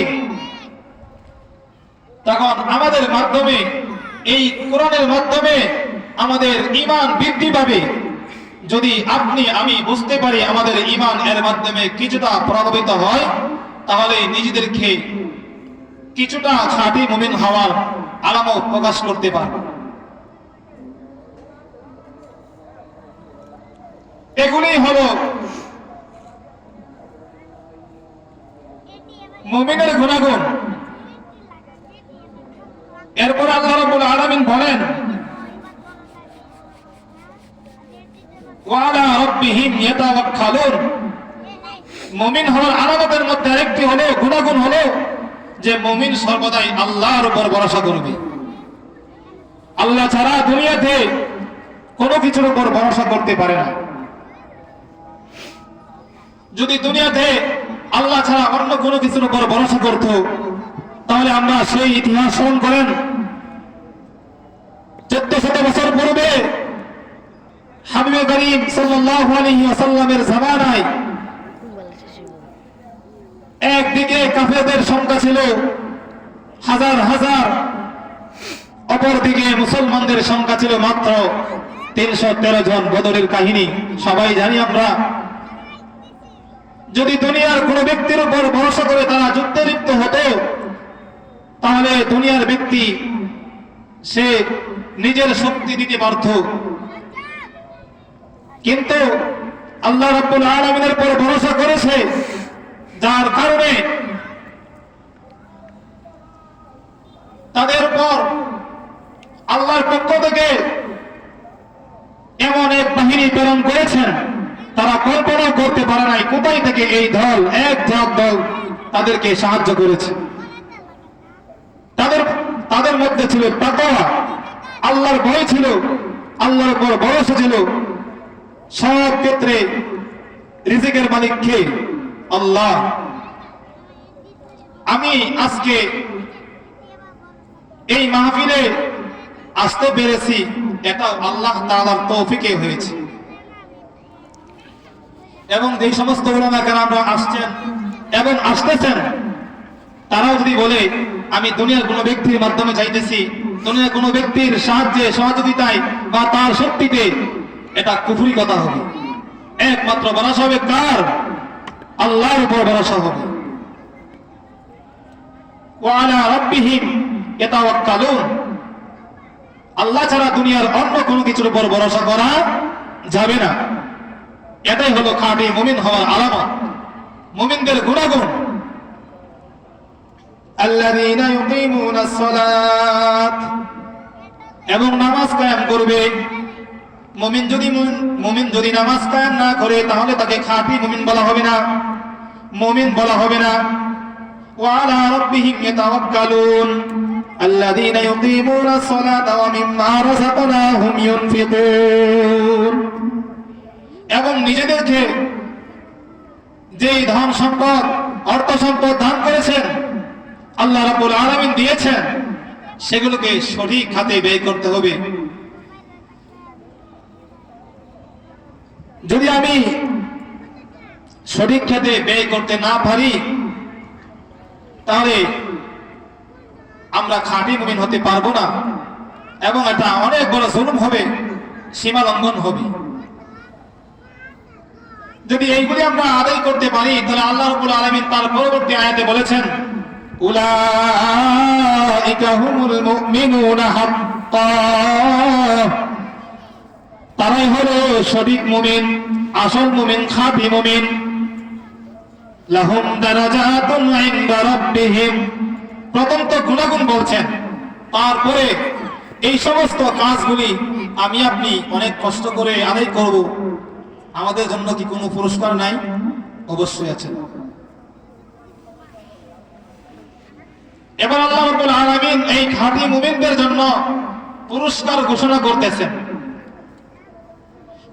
তখন আমাদের মাধ্যমে এই কোরআনের মাধ্যমে আমাদের ঈমান বৃদ্ধি পাবে। যদি আপনি আমি বুঝতে পারি আমাদের ঈমান এর মাধ্যমে কিছুটা প্রভাবিত হয়, তাহলে নিজেদেরকে কিছুটা খাঁটি মুমিন হওয়ার আলামত প্রকাশ করতে পারব। এগুলি হলো মুমিনের গুণাগুণ। এরপর আল্লাহ রাব্বুল আলামিন বলেন ওয়ালা রাব্বিহিম ইয়াতাওয়াক্কালুন। মুমিন হওয়ার আলামতের মধ্যে আরেকটি হলো, গুণাগুণ হলো যে মুমিন সর্বদাই আল্লাহর উপর ভরসা করবে। আল্লাহ ছাড়া দুনিয়াতে কোনো কিছুর উপর ভরসা করতে পারে না। যদি দুনিয়াতে আল্লাহ ছাড়া অন্য কোনো কিছুর উপর ভরসা করত, তাহলে আমরা সেই ইতিহাস স্মরণ করেন 1400 বছর পূর্বে হাবিবে করিম সাল্লাল্লাহু আলাইহি ওয়াসাল্লামের জামানায় একদিকে কাফেরদের সংখ্যা ছিল হাজার হাজার, অপরদিকে মুসলমানদের সংখ্যা ছিল মাত্র 313 জন। বদরের কাহিনী সবাই জানি আমরা। যদি দুনিয়ার কোন ব্যক্তির উপর ভরসা করে তারা যুদ্ধে লিপ্ত হতো, তাহলে দুনিয়ার ব্যক্তি সে নিজের শক্তি দিতে পারত। কিন্তু আল্লাহ রাব্বুল আলামিনের উপর ভরসা করেছে, যার কারণে তাদের উপর আল্লাহর পক্ষ থেকে এমন এক বাহিনী প্রেরণ করেছেন, তারা কল্পনা করতে পারে নাই কোথায় থেকে এই দল, এক দল তাদেরকে সাহায্য করেছে। তাদের মধ্যে ছিল তাকওয়া, আল্লাহর ভয় ছিল, আল্লাহর উপর ভরসা ছিল। সব ক্ষেত্রে রিজিকের মালিক কে? আল্লাহ। আমি আজকে এই মাহফিলে আসতে পেরেছি, এটা আল্লাহ তাআলার তৌফিকে হয়েছে। এবং যে সমস্ত উলামা কেরামরা আসছেন এবং আসতেছেন, তারাও যদি বলে আমি দুনিয়ার কোনো ব্যক্তির মাধ্যমে চাইতেছি, দুনিয়ার কোনো ব্যক্তির সাহায্যে সহযোগিতায় বা তার শক্তিতে, এটা কুফরি কথা হবে। একমাত্র ভরসা হবে কার? আল্লাহর উপর ভরসা হবে। ওয়ালা রাব্বিহিম ইয়াতাওয়াক্কালুন। আল্লাহ ছাড়া দুনিয়ার অন্য কোনো কিছুর উপর ভরসা করা যাবে না। এটাই হলো খাঁটি মুমিন হওয়ার আলামত, মুমিনদের গুণাগুণ। আল্লাযীনা ইউকিমুনাস সালাত, এবং নামাজ কায়েম করবে। মুমিন যদি নামাজ কায়েম না করে, তাহলে তাকে খাঁটি মুমিন বলা হবে না, মুমিন বলা হবে না। ওয়ালা রাব্বিহিম ইয়াতাওয়াক্কালুন আল্লাযীনা ইউকিমুনাস সালাতা ওয়া মিম্মা রাযাকনাহুম ইউনফিকুন। এবং নিজেদেরকে যে ধন সম্পদ, অর্থ সম্পদ দান করেছেন, আল্লাহ রাব্বুল আলামিন দিয়েছেন, সেগুলোকে সঠিক খাতে ব্যয় করতে হবে। যদি আমি সঠিক খাতে ব্যয় করতে না পারি, তাহলে আমরা খাঁটি মুমিন হতে পারবো না, এবং এটা অনেক বড় জুলুম হবে, সীমা লঙ্ঘন হবে। যদি এইগুলি আমরা আদায় করতে পারি, তাহলে আল্লাহ রাব্বুল আলামিন তার পরবর্তী আয়াতে বলেছেন উলাইকা হুমুল মুমিনুনা হাক্কান। তারাই হলো সঠিক মুমিন, আসল মুমিন, খাঁটি মুমিন। লাহুম দারাজাতুন ইনদা রাব্বিহিম। প্রথম তো গুণাগুণ বলছেন, তারপরে এই সমস্ত কাজগুলি আমি আপনি অনেক কষ্ট করে আদায় করব, আমাদের জন্য কি কোনো পুরস্কার নাই? অবশ্যই আছে। এবার আল্লাহ রাব্বুল আলামিন এই খাঁটি মুমিনদের জন্য পুরস্কার ঘোষণা করতেছেন।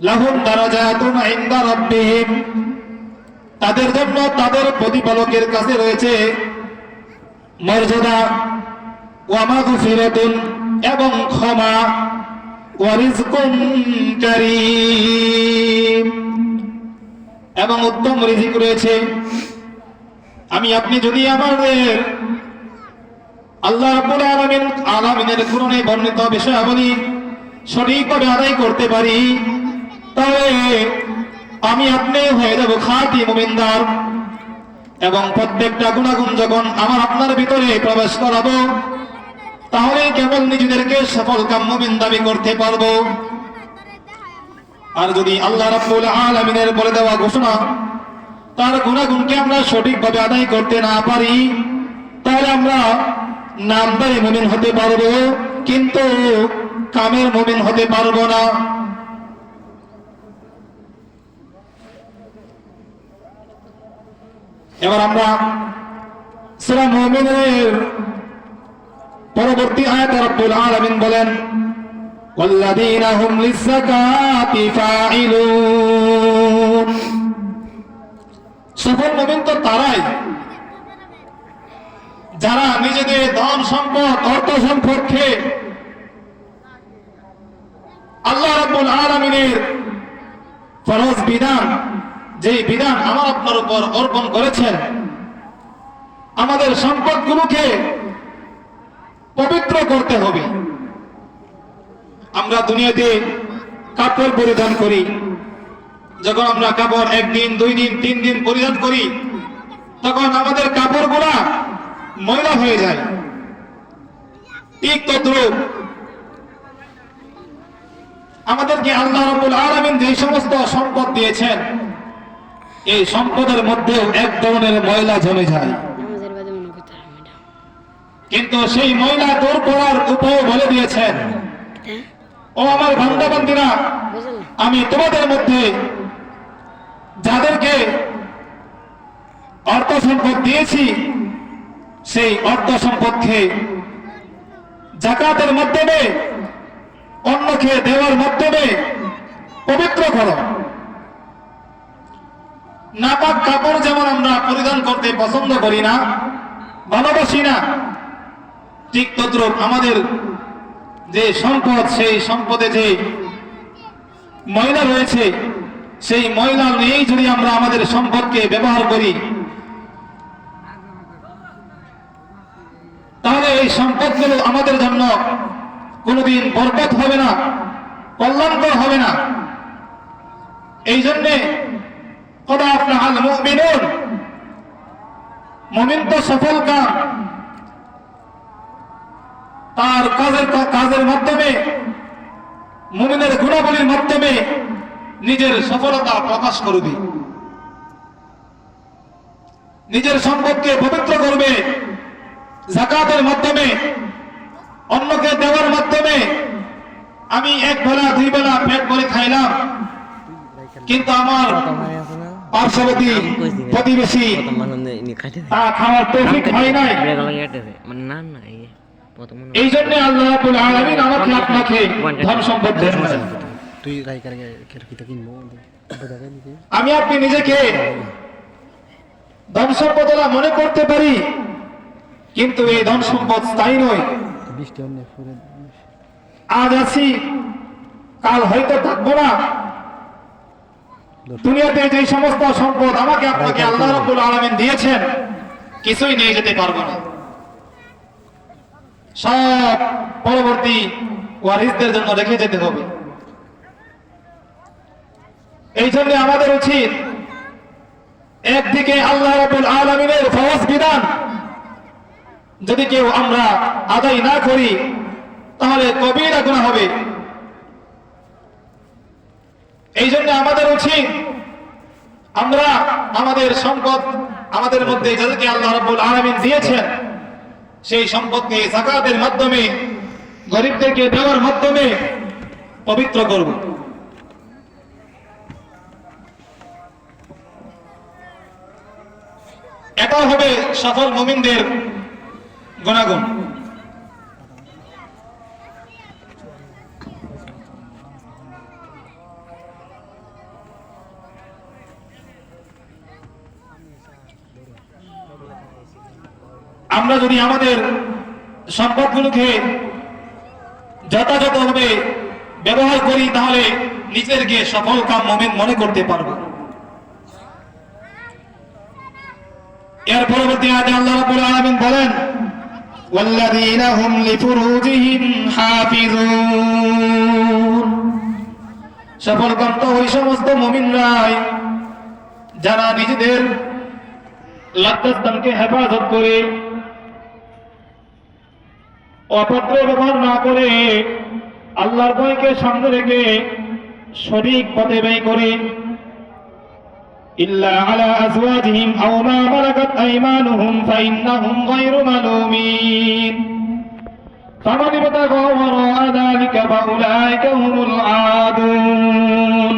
লাহুম দারাজাতুন ইনদা রাব্বিহিম, তাদের জন্য তাদের প্রতিপালকের কাছে রয়েছে মর্যাদা, ওয়া মাগফিরাতুন এবং ক্ষমা, ওয়া রিজকুন কারীম এবং উত্তম রিজিক রয়েছে। আমি আপনি যদি আমাদের আল্লাহ রাব্বুল আলামিনের কুরআনে বর্ণিত বিষয়াবলী সঠিকভাবে আদায় করতে পারি, তাহলে আমি আপনি হয়ে যাব খাঁটি মুমিনদার। এবং প্রত্যেকটা গুণাগুণ যখন আমার আপনার ভিতরে প্রবেশ করাবো, তাহলে কেবল নিজেদেরকে সফল কাম মুমিন দাবি করতে পারবো। আর যদি আল্লাহ রাব্বুল আলামিনের বলে দেওয়া ঘোষণা তার গুণাগুণকে আমরা সঠিকভাবে আদায় করতে না পারি, তাহলে আমরা নামদারি মুমিন হতে পারবো, কিন্তু কামের মুমিন হতে পারবো না। এবার আমরা সূরা মুমিনের পরবর্তী আয়াতে রব্বুল আলামিন বলেন, ওয়াল্লাযীনা হুম লিয-যাকাতি ফাঈলুন। সফল মুমিন তো তারাই যারা নিজেদের ধন সম্পদ, অর্থ সম্পদকে আল্লাহ রাব্বুল আলামিনের ফরজ বিধান, যে বিধান আমার আপনার উপর অর্পণ করেছেন, আমাদের সম্পদগুলোকে পবিত্র করতে হবে। আমরা দুনিয়াতে কাপড় পরিধান করি, যখন আমরা কাপড় একদিন, 2 দিন, 3 দিন পরিধান করি, তখন আমাদের কাপড়গুলা ময়লা হয়ে যায়। ঠিক তদ্রূপ আমাদেরকে আল্লাহ রাব্বুল আলামিন যে সমস্ত সম্পদ দিয়েছেন, এই সম্পদের মধ্যেও এক ধরনের ময়লা জমে যায়, কিন্তু সেই ময়লা দূর করার উপায় বলে দিয়েছেন। ও আমার বান্দা-বান্দীরা, আমি তোমাদের মধ্যে যাদেরকে অর্থ সম্পদ দিয়েছি, সেই অর্থ সম্পদকে যাকাতের মাধ্যমে, অন্যকে দেওয়ার মাধ্যমে পবিত্র করো। নাপাক কাপড় যেমন আমরা পরিধান করতে পছন্দ করি না, ভালোবাসি না, ঠিক তদ্রূপ আমাদের যে সম্পদ, সেই সম্পদে যে ময়লা রয়েছে, সেই ময়লা নিয়েই যদি আমরা আমাদের সম্পদকে ব্যবহার করি, তাহলে এই সম্পদগুলো আমাদের জন্য কোনোদিন বরকত হবে না, কল্যাণকর হবে না। এই জন্যে কদ আফলাহাল মুমিনুন, মুমিন তো সফল কাম, তার কাজের মাধ্যমে, মুমিনের গুণাবলীর মাধ্যমে নিজের সফলতা প্রকাশ করবে, নিজের সম্পদকে পবিত্র করবে যাকাতের মাধ্যমে, অন্যকে দেওয়ার মাধ্যমে। আমি 1 বেলা 2 বেলা পেট ভরে খাইলাম, কিন্তু আমার পার্শ্ববর্তী প্রতিবেশী তা খাওয়ার তৌফিক হয় নাই। এই জন্য আল্লাহ রাব্বুল আলামিন আমাকে আপনাকে ধন সম্পদ দেন। আমি আপনি নিজেকে ধন সম্পদওয়ালা মনে করতে পারি, কিন্তু এই ধন সম্পদ স্থায়ী নয়। আজ আছি, কাল হয়তো থাকবো না। দুনিয়াতে যে সমস্ত সম্পদ আমাকে আপনাকে আল্লাহ রাব্বুল আলামিন দিয়েছেন, কিছুই নিয়ে যেতে পারবো না, সব পরবর্তী ওয়ারিসদের জন্য রেখে যেতে হবে। এই জন্য আমাদের উচিত একদিকে আল্লাহ রাব্বুল আলামিনের ফরজ বিধান যদি কেউ আমরা আদায় না করি, তাহলে কবিরা গুনাহ হবে। এই জন্য আমাদের উচিত আমরা আমাদের সম্পদ আমাদের মধ্যে যাদেরকে আল্লাহ রাব্বুল আলামিন দিয়েছেন সেই সম্পদকে যাকাতের মাধ্যমে গরিবদেরকে দেওয়ার মাধ্যমে পবিত্র করব। এটা হবে সফল মুমিনদের গুণাগুণ। আমরা যদি আমাদের সম্পদগুলোকে যথাযথভাবে ব্যবহার করি তাহলে নিজেদেরকে সফল কাম মুমিন মনে করতে পারব। এর পরবর্তী আয়াতে আল্লাহ রাব্বুল আলামিন বলেন ওয়াল্লাযীনা হুম লিফুরুজিহিম হাফিজুন। সফল কাম তো ওই সমস্ত মুমিনরাই যারা নিজেদের লজ্জাস্থানকে হেফাজত করে অপদ্র ব্যবহার না করে আল্লাহর ভয়কে সামনে রেখে সঠিক পথে ব্যয় করে ইল্লা আলা আজওয়াজিহিম আও মা মালাকাত আইমানুহুম ফাইন্নাহুম গায়রু মালুমিন ফামান ইবতাগা ওয়ারাআ যালিকা ফাউলাইকা হুমুল আদুন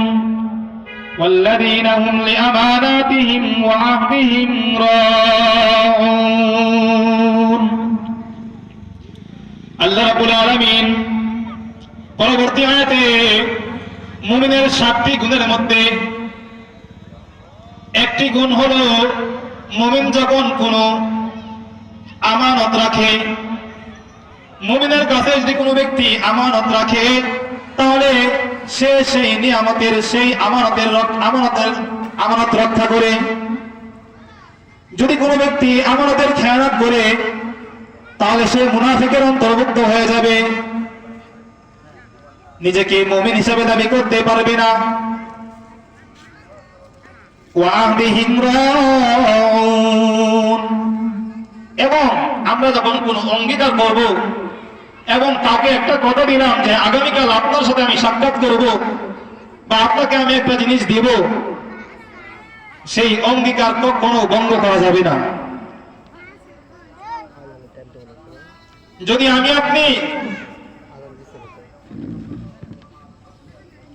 والذين هم لأماناتهم وعهدهم راعون। আল্লাহ রাব্বুল আলামিন পরবর্তী আয়াতে মুমিনের 7টি গুণের মধ্যে একটি গুণ হলো মুমিন যখন কোনো আমানত রাখে, মুমিনের কাছে যদি কোনো ব্যক্তি আমানত রাখে তাহলে সে সেই নিয়ামতের সেই আমানত রক্ষা করে। যদি কোনো ব্যক্তি আমানতের খেয়ানত করে তাহলে সে মুনাফিকের অন্তর্ভুক্ত হয়ে যাবে, নিজেকে মুমিন হিসেবে দাবি করতে পারবে না। ওয়াহদিহিম রাউন। এবং আমরা যখন কোনো অঙ্গীকার করব এবং তাকে একটা কথা দিলাম যে আগামীকাল আপনার সাথে আমি সাক্ষাৎ করব বা আপনাকে আমি একটা জিনিস দিব, সেই অঙ্গীকার কখনো ভঙ্গ করা যাবে না। যদি আমি আপনি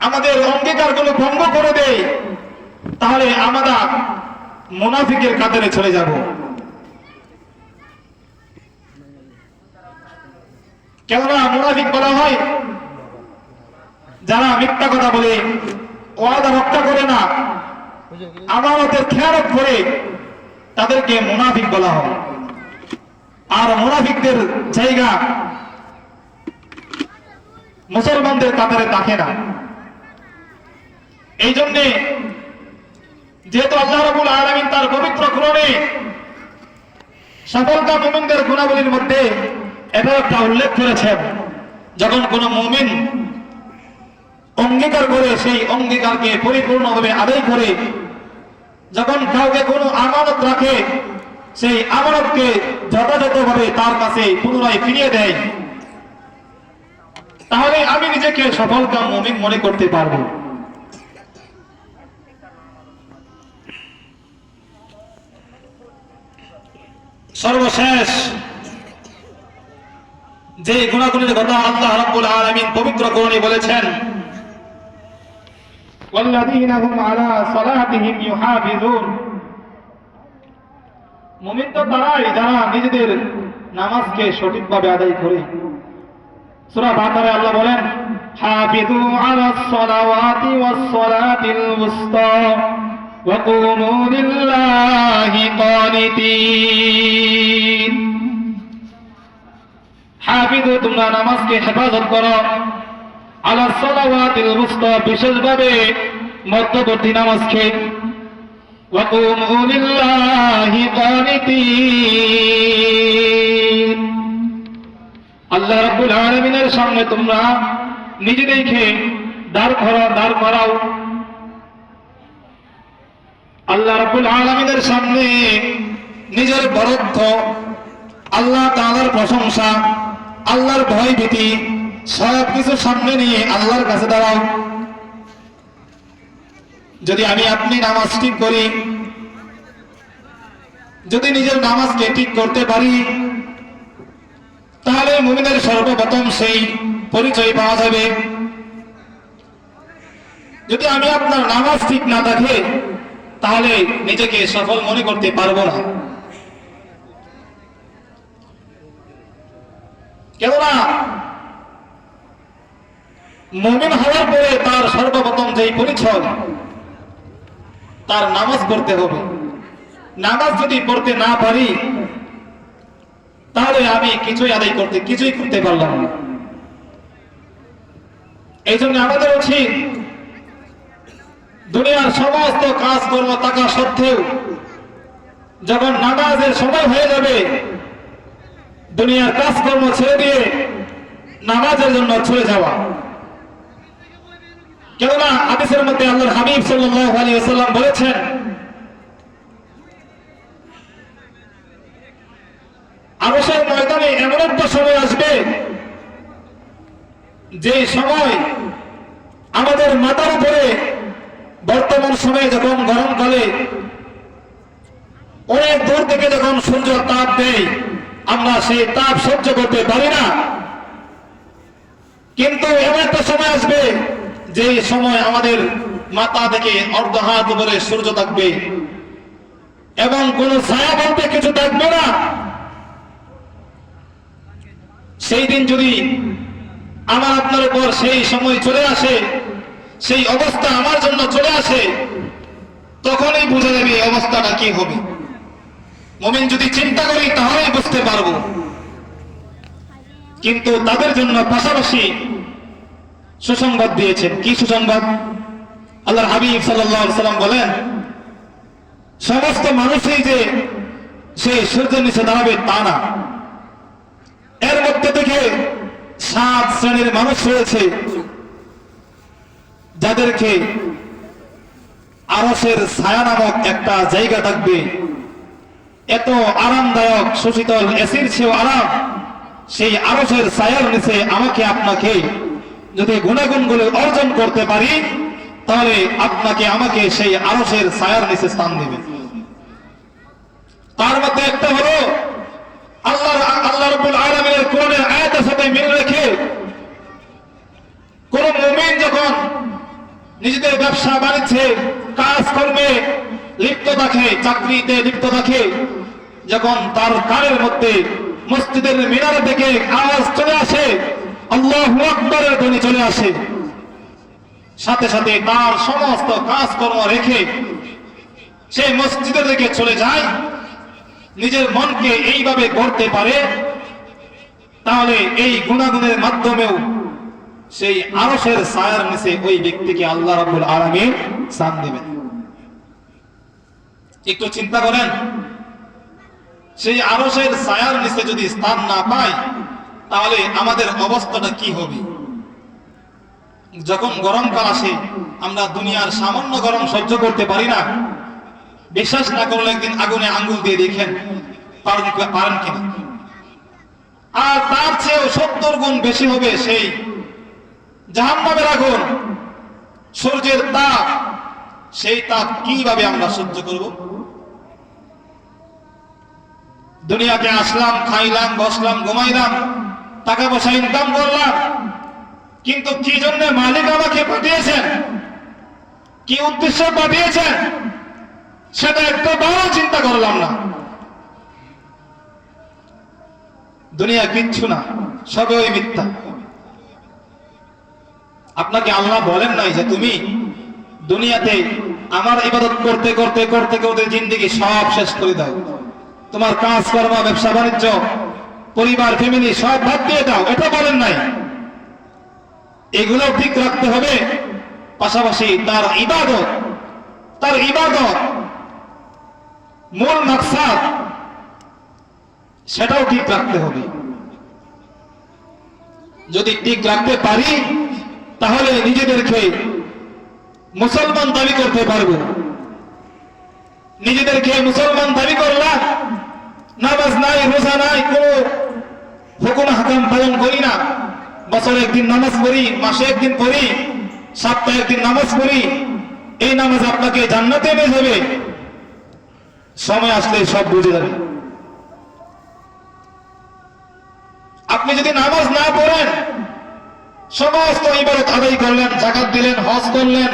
আমাদের অঙ্গীকারগুলো ভঙ্গ করে দেই তাহলে আমরা মুনাফিকের কাতারে চলে যাব। কেননা মুনাফিক বলা হয় যারা মিথ্যা কথা বলে, ওয়াদা রক্ষা করে না, আমানতের খেয়ানত করে, তাদেরকে মুনাফিক বলা হয়। আর মুনাফিকদের জায়গা মুসলমানদের কাতারে থাকে না। এই জন্যে যেহেতু আল্লাহ রাব্বুল আলামিন তার পবিত্র কোরআনে সফলতা মুমিনদের গুণাবলীর মধ্যে এটা একটা উল্লেখ করেছেন, যখন কোন মুমিন অঙ্গীকার করে সেই অঙ্গীকারকে পরিপূর্ণভাবে আদায় করে, যখন কাউকে কোনো আমানত রাখে সেই আমানতকে যথাযথভাবে তার কাছে পুনরায় ফিরিয়ে দেয়, তাহলে আমি নিজেকে সফলকাম মুমিন মনে করতে পারবো। সর্বশেষ যে গুণাগুণের কথা আল্লাহ রাব্বুল আলামিন পবিত্র কোরআনে বলেছেন ওয়াল্লাযীনা হুম আলা সালাতিহিম ইউহাফিজুন। মুমিন তো তারাই যারা নিজেদের নামাজকে সঠিকভাবে আদায় করে। সূরা বাকারায় আল্লাহ বলেন হাফিজু আলাস সালাওয়াতি ওয়াস সালাতিল উসতা ওয়া কুমু লিল্লাহি কানিতিন। হাফিজু, তোমরা নামাজকে হেফাজত করো, আলাস সালাওয়াতিল উসতা, বিশেষভাবে মধ্যবর্তী নামাজকে, ওয়া কুমু লিল্লাহি কানিতিন। আল্লাহ রাব্বুল আলামিনের সামনে তোমরা নিজেদেরকে দাঁড় করাও। আল্লাহ রাব্বুল আলামিনের সামনে নিজের বরত্ব, আল্লাহ তাআলার প্রশংসা, আল্লাহর ভয় ভীতি সব কিছু সামনে নিয়ে আল্লাহর কাছে দাঁড়াও। যদি আমি আপনি নামাজ ঠিক করি যদি নিজের নামাজকে ঠিক করতে পারি, তাহলে মুমিনের সর্বপ্রথম সেই পরিচয় পাওয়া যাবে। যদি আমি আপনার নামাজ ঠিক না থাকে, তাহলে নিজেকে সফল মনে করতে পারবো না। কেননা মুমিন হওয়ার পরে তার সর্বপ্রথম যেই পরিচয়, তার নামাজ পড়তে হবে। নামাজ যদি পড়তে না পারি, তাহলে আমি কিছুই করতে পারলাম না। এই জন্য আমাদের উচিত দুনিয়ার সমস্ত কাজকর্ম থাকা সত্ত্বেও যখন নামাজের সময় হয়ে যাবে, দুনিয়ার কাজকর্ম ছেড়ে দিয়ে নামাজের জন্য চলে যাওয়া। কেননা হাদিসের মধ্যে আল্লাহর হাবিব সাল্লাল্লাহু আলাইহি ওয়াসাল্লাম বলেছেন, আরশের ময়দানে এমন একটা সময় আসবে, যে সময় আমাদের মাথার উপরে বর্তমান সময়ে যখন গরমকালে অনেক দূর থেকে যখন সূর্য তাপ দেয়, আমরা সেই তাপ সহ্য করতে পারি না। কিন্তু এমন একটা সময় আসবে, যে সময় আমাদের মাথা থেকে অর্ধ হাত উপরে সূর্য থাকবে এবং কোন ছায়া বলতে কিছু থাকবে না। সেই দিন যদি আমার আপনার উপর সেই সময় চলে আসে, সেই অবস্থা আমার জন্য চলে আসে, তখনই বোঝা যাবে এই অবস্থাটা কি হবে। মুমিন যদি চিন্তা করি তাহলেই বুঝতে পারবো। কিন্তু তাদের জন্য পাশাপাশি সুসংবাদ দিয়েছেন। কি সুসংবাদ? আল্লাহর হাবিব সাল্লাল্লাহু আলাইহি ওয়াসাল্লাম বলেন, সমস্ত মানুষই যে সেই সূর্যের নিচে দাঁড়াবে তা না। এর মধ্যে থেকে 7 শ্রেণীর মানুষ রয়েছে, যাদেরকে আরশের ছায়া নামক একটা জায়গা থাকবে, এত আরামদায়ক সুশীতল এসির চেয়েও আরাম। সেই আরশের ছায়ার নিচে আমাকে আপনাকে যদি গুণাগুণগুলো অর্জন করতে পারি, তাহলে আপনাকে আমাকে সেই আরশের ছায়ার নিচে স্থান দেবে। তার মধ্যে একটা হলো আল্লাহ রাব্বুল আলামিনের কোরআনের আয়াতের সাথে মিল রেখে কোন মুমিন যখন নিজেদের ব্যবসা বাণিজ্যে কাজকর্মে লিপ্ত থাকে, চাকরিতে লিপ্ত থাকে, যখন তার কানের মধ্যে মসজিদের মিনার থেকে আওয়াজ চলে আসে, আল্লাহু আকবারের ধ্বনি চলে আসে, সাথে সাথে তার সমস্ত কাজকর্ম রেখে সে মসজিদের দিকে চলে যায়, নিজের মনকে এইভাবে গড়তে পারে, তাহলে এই গুণাগুণের মাধ্যমেও সেই আরশের ছায়ার নিচে ওই ব্যক্তিকে আল্লাহ রাব্বুল আলামিন স্থান দিবেন। একটু চিন্তা করেন, সেই আরশের ছায়ার নিচে যদি স্থান না পাই, তাহলে আমাদের অবস্থাটা কি হবে? যখন গরমকাল আসে, আমরা দুনিয়ার সামান্য গরম সহ্য করতে পারি না। বিশ্বাস না করলে একদিন আগুনে আঙ্গুল দিয়ে দেখেন পারেন কিনা। আর তার চেয়েও 70 গুণ বেশি হবে সেই জাহান্নামের আগুন, সূর্যের তাপ। সেই তাপ কিভাবে আমরা সহ্য করব? দুনিয়াতে আসলাম, খাইলাম, বসলাম, ঘুমাইলাম, টাকা পয়সা ইনকাম করলাম, কিন্তু কি জন্য মালিক আমাকে পাঠিয়েছেন, কি উদ্দেশ্যে পাঠিয়েছেন, সেটা একটু বড় চিন্তা করলাম না। দুনিয়া কিচ্ছু না, সবে ওই মিথ্যা। আপনাকে আল্লাহ বলেন নাই যে তুমি দুনিয়াতে আমার ইবাদত করতে করতে করতে করতে জিন্দেগি সব শেষ করে দাও, তোমার কাজ কর্ম, ব্যবসা বাণিজ্য, পরিবার, ফ্যামিলি সব বাদ দিয়ে দাও, এটা বলেন নাই। এগুলো ঠিক রাখতে হবে, পাশাপাশি তার ইবাদত মূল মাকসাদ সেটাও ঠিক রাখতে হবে। যদি ঠিক রাখতে পারি, তাহলে নিজেদেরকে মুসলমান দাবি করতে পারবো। নিজেদেরকে মুসলমান দাবি করলাম, নামাজ নাই, রোজা নাই, কোন হুকুম হাকাম পালন করি না, বছরে একদিন নামাজ পড়ি, মাসে একদিন পড়ি, সপ্তাহে একদিন নামাজ পড়ি, এই নামাজ আপনাকে জান্নাতে নিয়ে যাবে। সময় আসলে সব বুঝে যাবে। আপনি যদি নামাজ না পড়েন, সমস্ত ইবাদত আদায় করলেন, যাকাত দিলেন, হজ করলেন,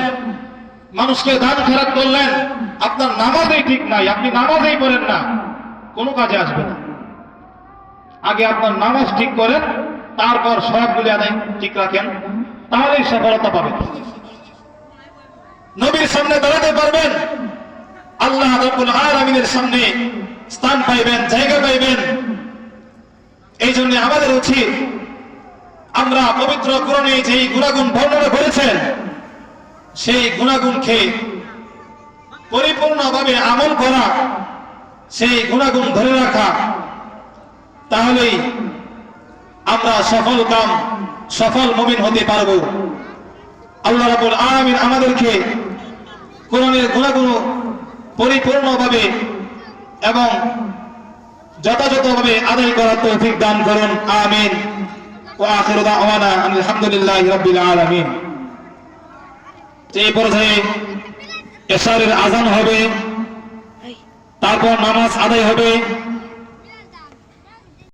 মানুষকে দান খয়রাত করলেন, আপনার নামাজই ঠিক নাই, আপনি নামাজই পড়েন না, কোনো কাজে আসবে না। আগে আপনার নামাজ ঠিক করেন, তারপর সবগুলি আদায় ঠিক রাখেন, তাহলেই সফলতা পাবেন, নবীর সামনে দাঁড়াতে পারবেন, আল্লাহ রাব্বুল আলামিনের সামনে স্থান পাইবেন, জায়গা পাইবেন। এই জন্য আমাদের উচিত আমরা পবিত্র কোরআনে যেই গুণাগুণ বর্ণনা করেছেন সেই গুণাগুণকে পরিপূর্ণভাবে আমল করা, সেই গুণাগুণ ধরে রাখা, তাহলেই আমরা সফল মুমিন হতে পারব। আল্লাহ রাব্বুল আলামিন আমাদেরকে কোরআনের গুণাগুণ পরিপূর্ণভাবে এবং যথাযথভাবে আদায় করার তৌফিক দান করুন, আমিন। ওয়া আখিরু দাওয়ানা আলহামদুলিল্লাহি রাব্বিল আলামিন। এই পর্যায়ে এশারের আযান হবে, তারপর নামাজ আদায় হবে।